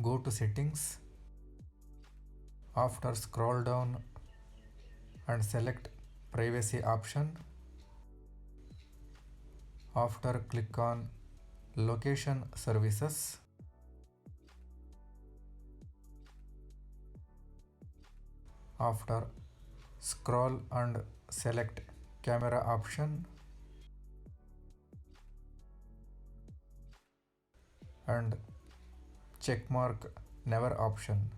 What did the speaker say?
Go to settings. After scroll down and select privacy option. After click on location services. After scroll and select camera option and check mark never option.